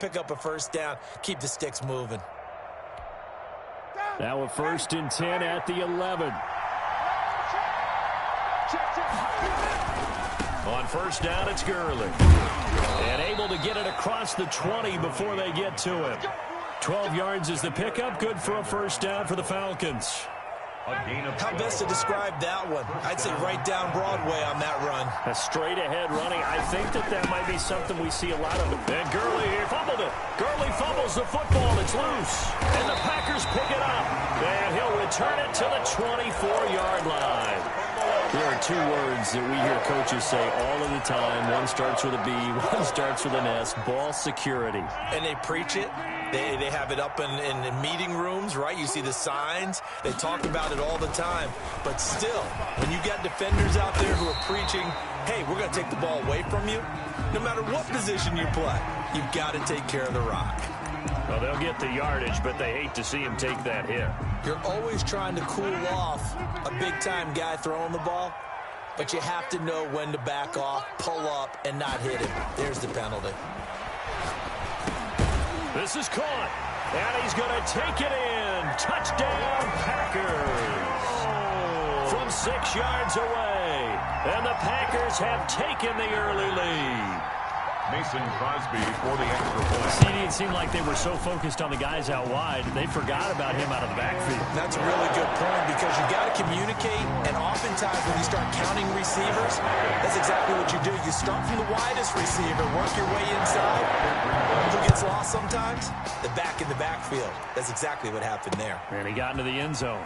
pick up a first down, keep the sticks moving. Now a 1st and 10 at the 11. On first down, it's Gurley. And able to get it across the 20 before they get to him. 12 yards is the pickup. Good for a first down for the Falcons. How best to describe that one? I'd say right down Broadway on that run. A straight-ahead running. I think that might be something we see a lot of. And Gurley fumbled it. Gurley fumbles the football. It's loose. And the Packers pick it up. And he'll return it to the 24-yard line. There are two words that we hear coaches say all of the time. One starts with a B, one starts with an S. Ball security. And they preach it. They have it up in meeting rooms, right? You see the signs. They talk about it all the time. But still, when you got defenders out there who are preaching, hey, we're going to take the ball away from you, no matter what position you play, you've got to take care of the rock. Well, they'll get the yardage, but they hate to see him take that hit. You're always trying to cool off a big-time guy throwing the ball, but you have to know when to back off, pull up, and not hit him. There's the penalty. This is caught, and he's going to take it in. Touchdown, Packers. From 6 yards away, and the Packers have taken the early lead. Mason Crosby for the extra point. CD, it seemed like they were so focused on the guys out wide, they forgot about him out of the backfield. That's a really good point because you got to communicate, and oftentimes when you start counting receivers, that's exactly what you do. You start from the widest receiver, work your way inside. Who gets lost sometimes? The back in the backfield. That's exactly what happened there. And he got into the end zone.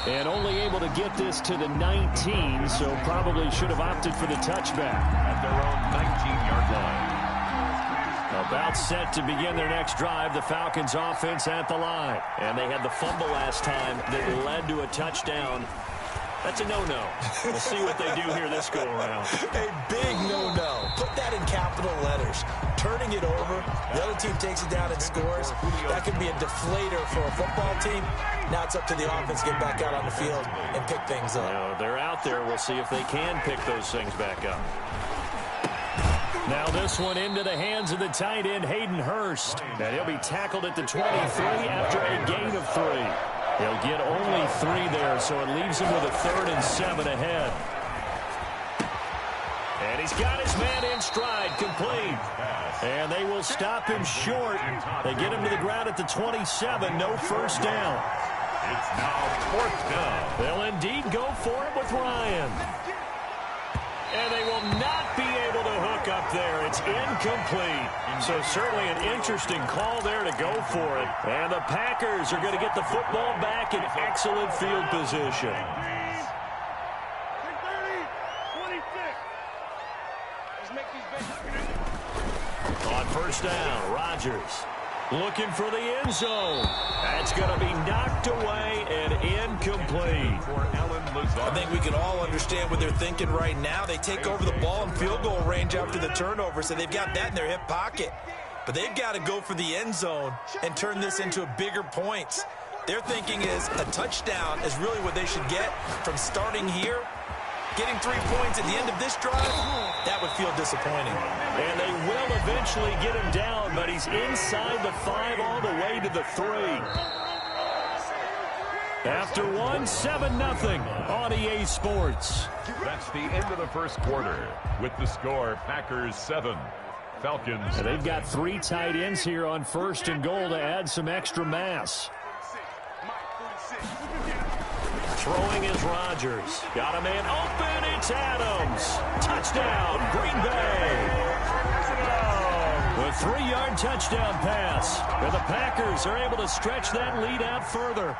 And only able to get this to the 19, so probably should have opted for the touchback. At their own 19-yard line. About set to begin their next drive, the Falcons offense at the line. And they had the fumble last time that led to a touchdown. That's a no-no. We'll see what they do here this go-around. A big no-no. Put that in capital letters. Turning it over, the other team takes it down and scores. That could be a deflator for a football team. Now it's up to the offense to get back out on the field and pick things up. Well, they're out there. We'll see if they can pick those things back up. Now this one into the hands of the tight end, Hayden Hurst. And he'll be tackled at the 23 after a gain of 3. He'll get only 3 there, so it leaves him with a 3rd and 7 ahead. And he's got his man in stride, complete. And they will stop him short. They get him to the ground at the 27, no first down. It's now 4th down. They'll indeed go for it with Ryan. And they will not be able to hook up there. It's incomplete. So certainly an interesting call there to go for it. And the Packers are going to get the football back in excellent field position. On first down, Rodgers looking for the end zone. That's going to be knocked away and incomplete. I think we can all understand what they're thinking right now. They take over the ball in field goal range after the turnover, so they've got that in their hip pocket. But they've got to go for the end zone and turn this into a bigger points. Their thinking is a touchdown is really what they should get from starting here. Getting 3 points at the end of this drive, that would feel disappointing. And they will eventually get him down, but he's inside the 5 all the way to the 3. After 1, 7-0 on EA Sports. That's the end of the first quarter. With the score, Packers 7, Falcons. And they've got 3 tight ends here on 1st and goal to add some extra mass. Throwing is Rodgers. Got a man open. It's Adams. Touchdown, Green Bay. A 3-yard touchdown pass. And the Packers are able to stretch that lead out further.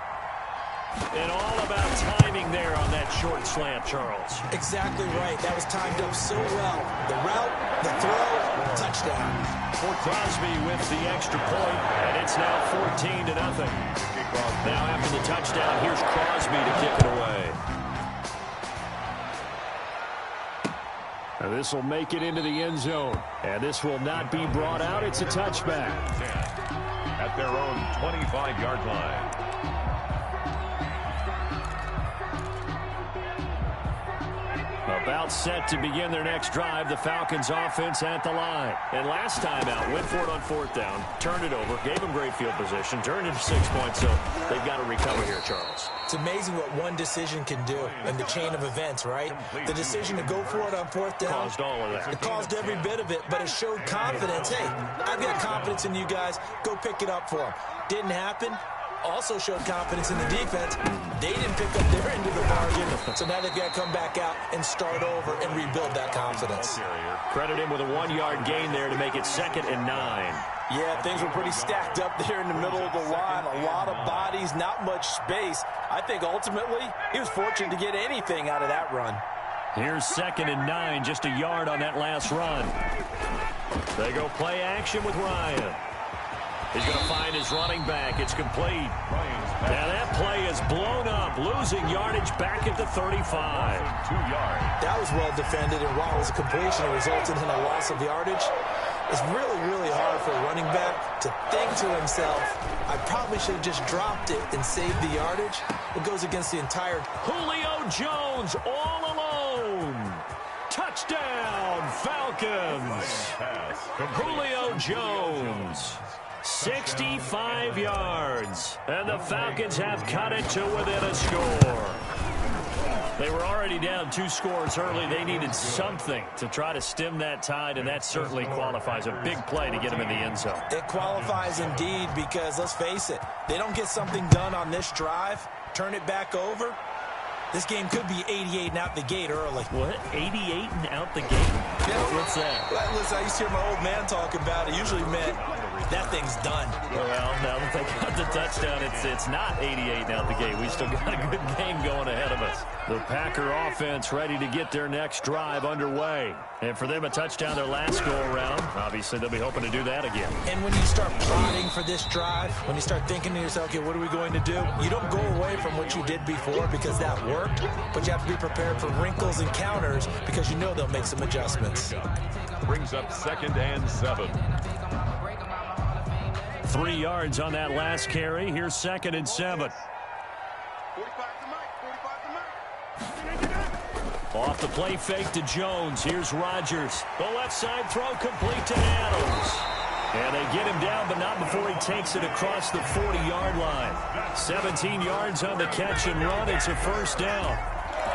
And all about timing there on that short slant, Charles. Exactly right. That was timed up so well. The route, the throw, touchdown. Crosby with the extra point, and it's now 14-0. Now after the touchdown, here's Crosby to kick it away. Now this will make it into the end zone, and this will not be brought out. It's a touchback. At their own 25-yard line. A About set to begin their next drive, the Falcons offense at the line. And last time out, went for it on 4th down, turned it over, gave them great field position, turned it to 6 points, so they've got to recover here, Charles. It's amazing what one decision can do in the chain of events, right? The decision to go for it on 4th down. Caused all of that. It caused every bit of it, but it showed confidence. Hey, I've got confidence in you guys. Go pick it up for them. Didn't happen. Also showed confidence in the defense. They didn't pick up their end of the bargain, so now they've got to come back out and start over and rebuild that confidence. Credit him with a 1-yard gain there to make it 2nd and 9. Yeah, things were pretty stacked up there in the middle of the line. A lot of bodies, not much space. I think ultimately he was fortunate to get anything out of that run. Here's 2nd and 9, just a yard on that last run. They go play action with Ryan. He's going to find his running back. It's complete. Now that play is blown up, losing yardage back at the 35. 2 yards. That was well defended, and while it was a completion, it resulted in a loss of yardage. It's really, really hard for a running back to think to himself, I probably should have just dropped it and saved the yardage. It goes against the entire... Julio Jones all alone. Touchdown, Falcons. Julio Jones. 65 yards. And the Falcons have cut it to within a score. They were already down 2 scores early. They needed something to try to stem that tide, and that certainly qualifies. A big play to get them in the end zone. It qualifies indeed because, let's face it, they don't get something done on this drive, turn it back over, this game could be 88 and out the gate early. What? 88 and out the gate? Yeah. What's that? Well, listen, I used to hear my old man talk about it. Usually meant that thing's done. Well, now that they got the touchdown, it's not 88 and out the gate. We still got a good game going ahead of us. The Packer offense ready to get their next drive underway. And for them, a touchdown their last go-around. Obviously, they'll be hoping to do that again. And when you start plotting for this drive, when you start thinking to yourself, okay, what are we going to do? You don't go away from what you did before because that worked, but you have to be prepared for wrinkles and counters because you know they'll make some adjustments. Brings up 2nd and 7. 3 yards on that last carry. Here's 2nd and 7. Off the play fake to Jones. Here's Rodgers. The left side throw complete to Adams. And they get him down, but not before he takes it across the 40-yard line. 17 yards on the catch and run. It's a 1st down.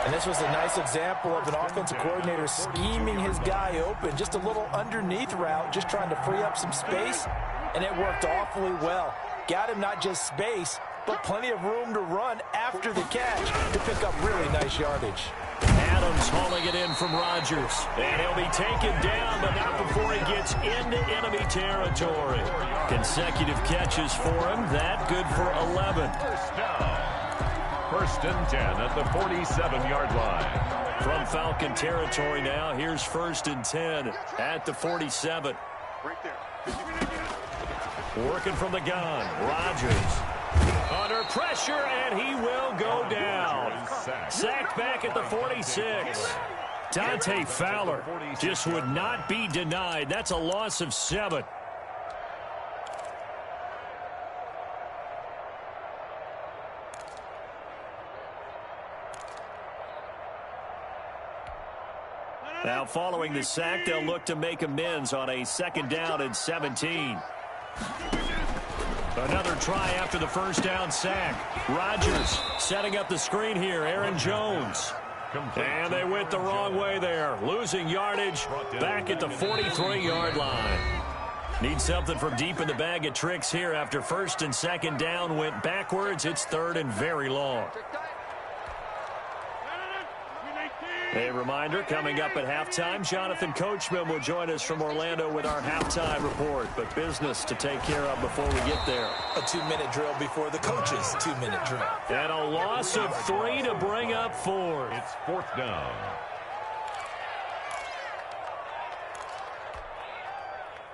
And this was a nice example of an offensive coordinator scheming his guy open. Just a little underneath route, just trying to free up some space. And it worked awfully well. Got him not just space, but plenty of room to run after the catch to pick up really nice yardage. Adams hauling it in from Rodgers. And he'll be taken down, but not before he gets into enemy territory. Consecutive catches for him. That good for 11. 1st down. 1st and 10 at the 47-yard line. From Falcon territory now, here's 1st and 10 at the 47. Right there. Working from the gun, Rodgers. Under pressure, and he will go down. Sacked back at the 46. Dante Fowler just would not be denied. That's a loss of 7. Now following the sack, they'll look to make amends on a 2nd down and 17. Another try after the 1st down sack. Rodgers setting up the screen here. Aaron Jones. And they went the wrong way there. Losing yardage back at the 43-yard line. Need something from deep in the bag of tricks here after 1st and 2nd down went backwards. It's 3rd and very long. A reminder, coming up at halftime, Jonathan Coachman will join us from Orlando with our halftime report. But business to take care of before we get there. A 2-minute drill before the coach's 2-minute drill. And a loss of 3 to bring up 4th. It's 4th down.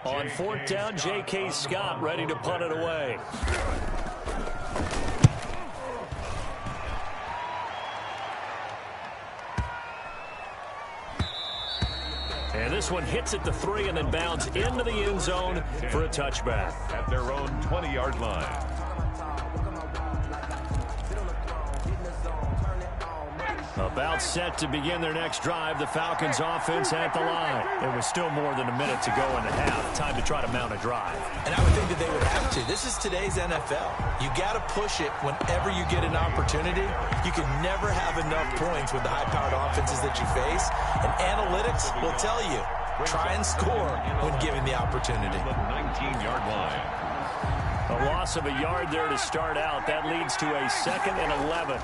On 4th down, J.K. Scott ready to punt it away. And this one hits at the 3 and then bounds into the end zone for a touchback. At their own 20-yard line. About set to begin their next drive. The Falcons offense at the line. It was still more than a minute to go in the half. Time to try to mount a drive. And I would think that they would have to. This is today's NFL. You got to push it whenever you get an opportunity. You can never have enough points with the high-powered offenses that you face. And analytics will tell you, try and score when given the opportunity. The 19-yard line. A loss of a yard there to start out. That leads to a 2nd and 11.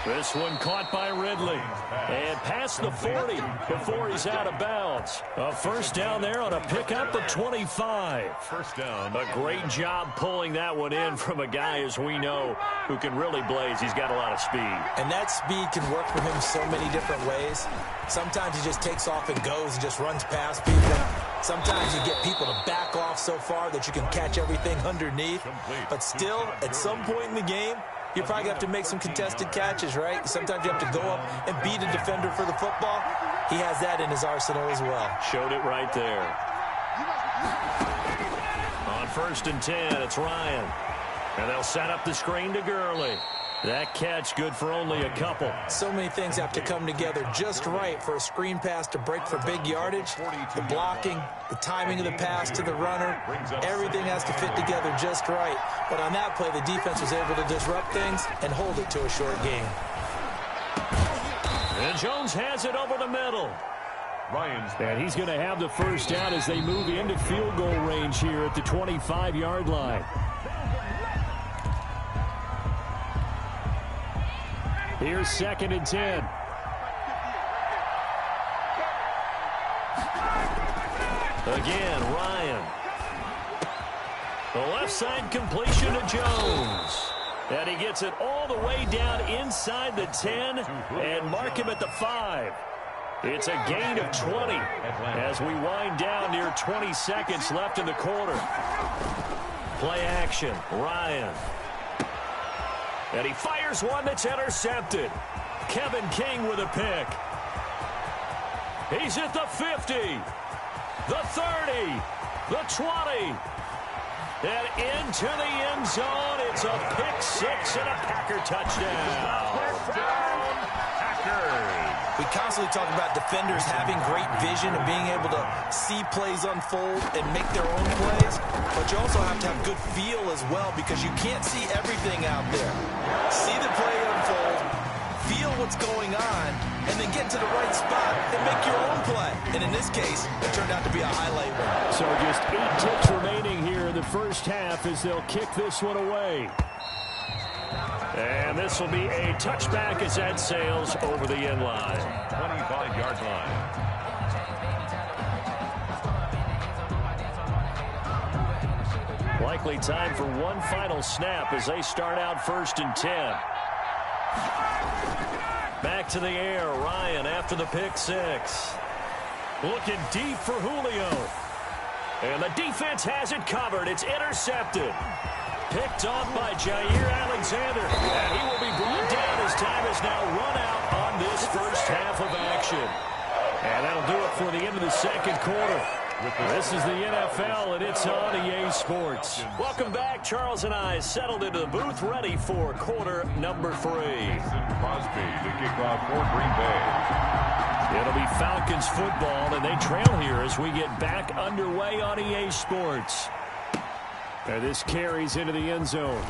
This one caught by Ridley. And past the 40 before he's out of bounds. A first down there on a pickup of 25. First down. A great job pulling that one in from a guy, as we know, who can really blaze. He's got a lot of speed. And that speed can work for him so many different ways. Sometimes he just takes off and goes and just runs past people. Sometimes you get people to back off so far that you can catch everything underneath. But still, at some point in the game, you probably have to make some contested catches, right? Sometimes you have to go up and beat a defender for the football. He has that in his arsenal as well. Showed it right there. On 1st and 10, it's Ryan. And they'll set up the screen to Gurley. That catch good for only a couple. So many things have to come together just right for a screen pass to break for big yardage. The blocking, the timing of the pass to the runner, everything has to fit together just right. But on that play, the defense was able to disrupt things and hold it to a short game. And Jones has it over the middle. And he's going to have the first down as they move into field goal range here at the 25-yard line. Here's 2nd and 10. Again, Ryan. The left side completion to Jones. And he gets it all the way down inside the 10 and mark him at the 5. It's a gain of 20 as we wind down near 20 seconds left in the quarter. Play action, Ryan. And he fires one that's intercepted. Kevin King with a pick. He's at the 50, the 30, the 20, and into the end zone. It's a pick 6 and a Packer touchdown. We constantly talk about defenders having great vision and being able to see plays unfold and make their own plays, but you also have to have good feel as well because you can't see everything out there. See the play unfold, feel what's going on, and then get to the right spot and make your own play. And in this case, it turned out to be a highlight one. So just 8 ticks remaining here in the first half as they'll kick this one away. And this will be a touchback as that sails over the end line. 25-yard line. Likely time for one final snap as they start out 1st and 10. Back to the air, Ryan after the pick 6. Looking deep for Julio. And the defense has it covered. It's intercepted. Picked off by Jair Alexander. And he will be brought down as time is now run out on this first half of action. And that'll do it for the end of the second quarter. This is the NFL, and it's on EA Sports. Welcome back. Charles and I settled into the booth, ready for quarter number 3. Crosby to kick off for Green Bay. It'll be Falcons football, and they trail here as we get back underway on EA Sports. And this carries into the end zone.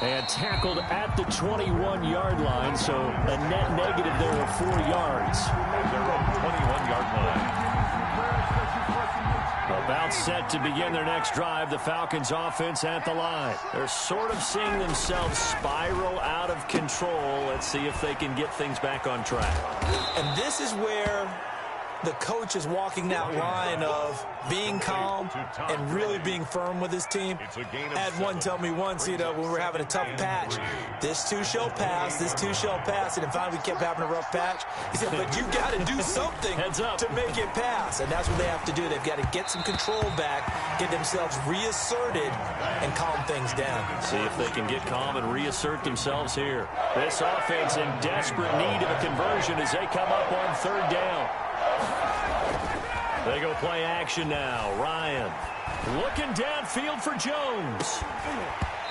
And tackled at the 21-yard line, so a net negative there of 4 yards. They're on the 21-yard line. About set to begin their next drive, the Falcons offense at the line. They're sort of seeing themselves spiral out of control. Let's see if they can get things back on track. And this is where the coach is walking that line of being calm and really being firm with his team. I had one tell me once, when we were having a tough patch, this too shall pass, this too shall pass. And finally we kept having a rough patch. He said, but you got to do something to make it pass. And that's what they have to do. They've got to get some control back, get themselves reasserted, and calm things down. See if they can get calm and reassert themselves here. This offense in desperate need of a conversion as they come up on 3rd down. They go play action now. Ryan looking downfield for Jones.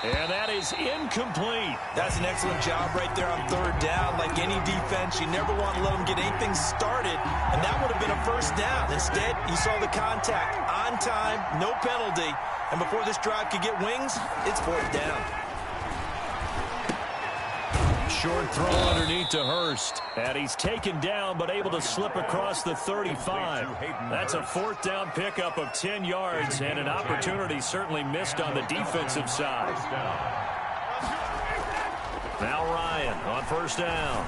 And that is incomplete. That's an excellent job right there on third down. Like any defense, you never want to let them get anything started, and that would have been a first down. Instead, you saw the contact on time, no penalty, and before this drive could get wings, it's fourth down. Short throw underneath to Hurst. And he's taken down but able to slip across the 35. That's a fourth down pickup of 10 yards and an opportunity certainly missed on the defensive side. Now Ryan on first down.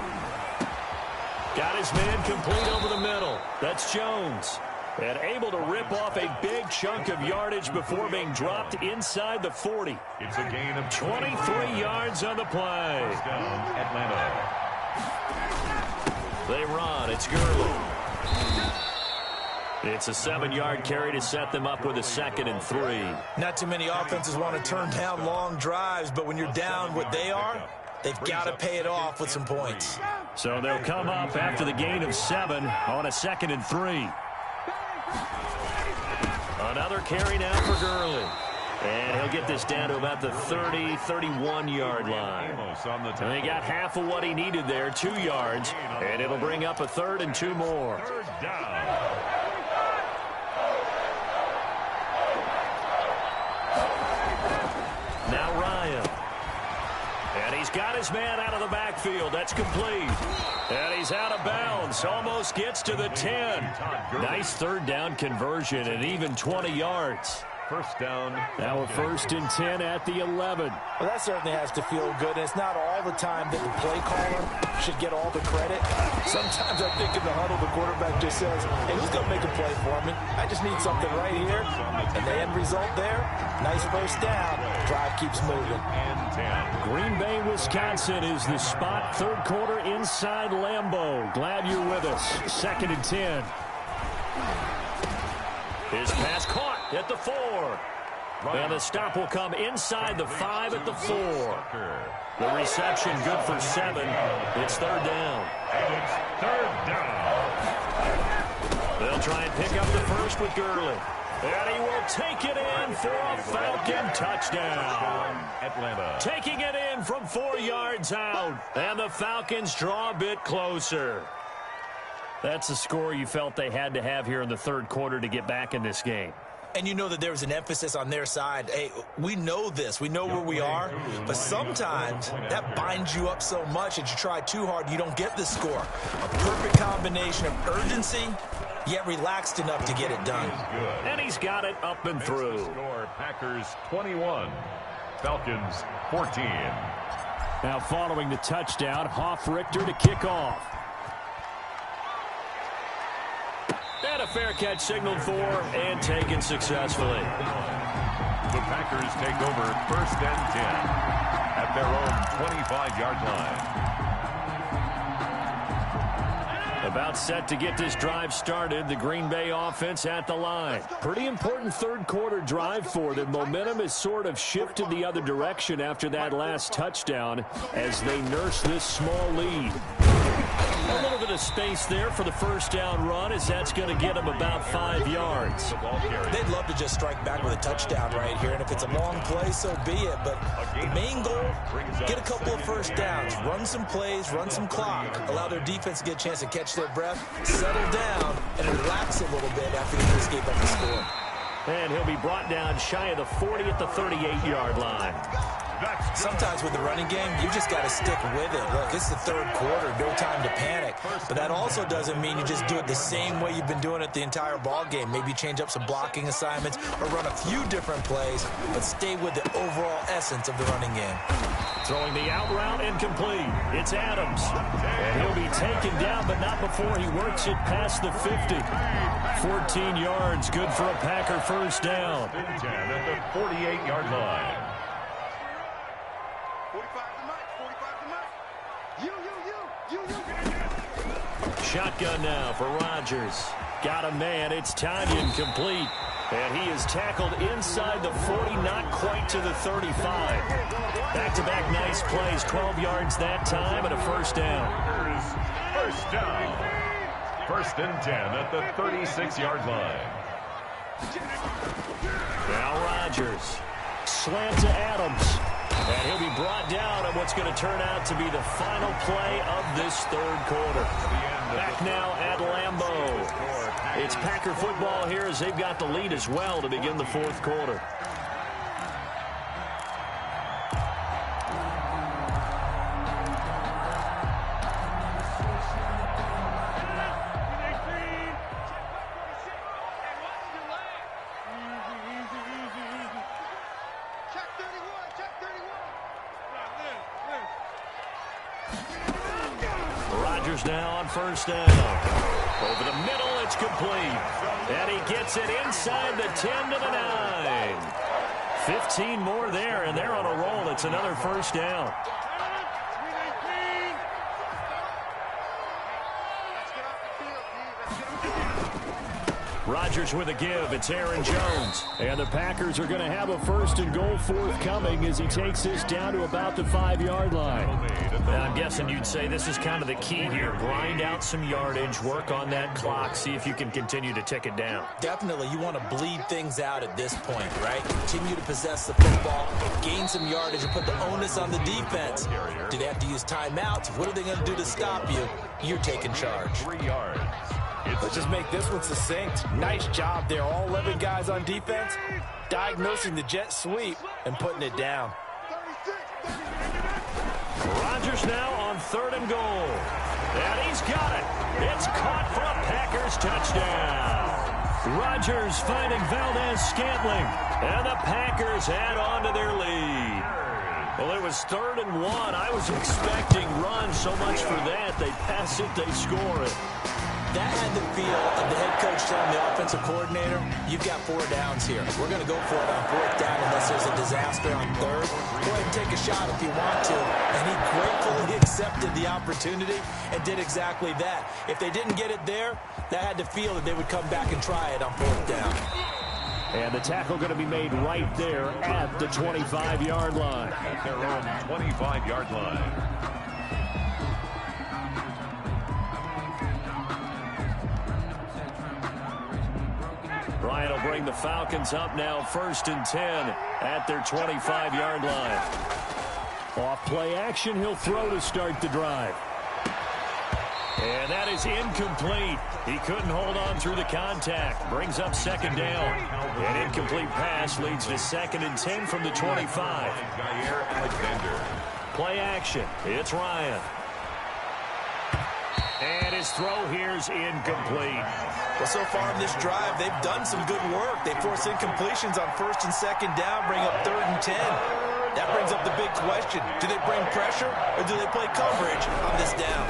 Got his man complete over the middle. That's Jones. And able to rip off a big chunk of yardage before being dropped inside the 40. It's a gain of 23 yards on the play. First down, Atlanta. They run. It's Gurley. It's a 7-yard carry to set them up with a 2nd and 3. Not too many offenses want to turn down long drives, but when you're down what they are, they've got to pay it off with some points. So they'll come up after the gain of 7 on a 2nd and 3. Another carry now for Gurley. And he'll get this down to about the 30, 31-yard line. And they got half of what he needed there, 2 yards. And it'll bring up a 3rd and 2 more. Third down. Now Ryan. And he's got his man out of the backfield. That's complete. And he's out of bounds. Almost gets to the 10. Nice third down conversion and even 20 yards. First down. Now a 1st and 10 at the 11. Well, that certainly has to feel good. And it's not all the time that the play caller should get all the credit. Sometimes I think in the huddle, the quarterback just says, hey, who's going to make a play for me? I just need something right here. And the end result there, nice first down. Drive keeps moving. And 10. Green Bay, Wisconsin is the spot. Third quarter inside Lambeau. Glad you're with us. 2nd and 10. His pass caught at the 4. And the stop will come inside the 5 at the 4. The reception good for 7. It's third down. It's third down. They'll try and pick up the first with Gurley. And he will take it in for a Falcon touchdown. Atlanta. Taking it in from 4 yards out. And the Falcons draw a bit closer. That's the score you felt they had to have here in the third quarter to get back in this game. And you know that there was an emphasis on their side. Hey, we know this. We know where we are. But sometimes that binds you up so much that you try too hard, you don't get the score. A perfect combination of urgency, yet relaxed enough to get it done. And he's got it up and through. Score, Packers 21. Falcons 14. Now following the touchdown, Hoff-Richter to kick off. And a fair catch signaled for and taken successfully. The Packers take over 1st and 10 at their own 25-yard line. About set to get this drive started. The Green Bay offense at the line. Pretty important third quarter drive for them. Momentum has sort of shifted the other direction after that last touchdown as they nurse this small lead. A little bit of space there for the first down run as that's going to get them about 5 yards. They'd love to just strike back with a touchdown right here, and if it's a long play, so be it. But the main goal, get a couple of first downs, run some plays, run some clock, allow their defense to get a chance to catch their breath, settle down, and relax a little bit after they escape up the score. And he'll be brought down shy of the 40 at the 38-yard line. Sometimes with the running game, you just got to stick with it. Look, it's the third quarter, no time to panic. But that also doesn't mean you just do it the same way you've been doing it the entire ball game. Maybe change up some blocking assignments or run a few different plays, but stay with the overall essence of the running game. Throwing the out route incomplete. It's Adams. And he'll be taken down, but not before he works it past the 50. 14 yards, good for a Packer first down. 10 at the 48-yard line. Shotgun now for Rodgers. Got a man. It's Tanyan complete. And he is tackled inside the 40, not quite to the 35. Back-to-back nice plays. 12 yards that time and a first down. First down. First and 10 at the 36-yard line. Now Rodgers. Slant to Adams. And he'll be brought down on what's going to turn out to be the final play of this third quarter. Back now at Lambeau. It's Packer football here as they've got the lead as well to begin the fourth quarter. Rodgers now on first down. Over the middle, it's complete. And he gets it inside the 10 to the 9. 15 more there, and they're on a roll. It's another first down. Rodgers with a give. It's Aaron Jones. And the Packers are going to have a first and goal forthcoming as he takes this down to about the 5-yard line. I'm guessing you'd say this is kind of the key here. Grind out some yardage, work on that clock, see if you can continue to tick it down. Definitely, you want to bleed things out at this point, right? Continue to possess the football, gain some yardage, and put the onus on the defense. Do they have to use timeouts? What are they going to do to stop you? You're taking charge. 3 yards. Let's just make this one succinct. Nice job there. All 11 guys on defense, diagnosing the jet sweep and putting it down. Rodgers now on third and goal. And he's got it. It's caught for a Packers touchdown. Rodgers finding Valdez-Scantling. And the Packers add on to their lead. Well, it was 3rd and 1. I was expecting run so much for that. They pass it, they score it. That had the feel of the head coach telling the offensive coordinator, you've got 4 downs here. We're going to go for it on 4th down unless there's a disaster on 3rd. Go ahead and take a shot if you want to. And he gratefully accepted the opportunity and did exactly that. If they didn't get it there, that had to feel that they would come back and try it on 4th down. And the tackle going to be made right there at the 25-yard line. At their own 25-yard line. Bryant will bring the Falcons up now 1st and 10 at their 25-yard line. Off play action, he'll throw to start the drive. And that is incomplete. He couldn't hold on through the contact. Brings up 2nd down. An incomplete pass leads to 2nd and 10 from the 25. Play action. It's Ryan. And his throw here's incomplete. Well, so far in this drive, they've done some good work. They force incompletions on 1st and 2nd down, bring up 3rd and 10. That brings up the big question. Do they bring pressure or do they play coverage on this down?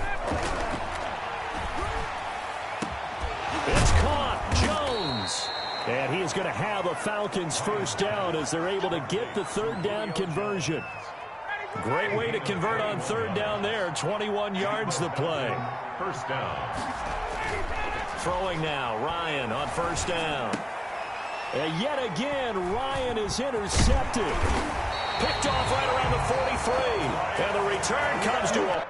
It's caught. Jones. And he is going to have a Falcons first down as they're able to get the 3rd down conversion. Great way to convert on 3rd down there. 21 yards the play. First down. Throwing now. Ryan on 1st down. And yet again, Ryan is intercepted. Picked off right around the 43. And the return comes to a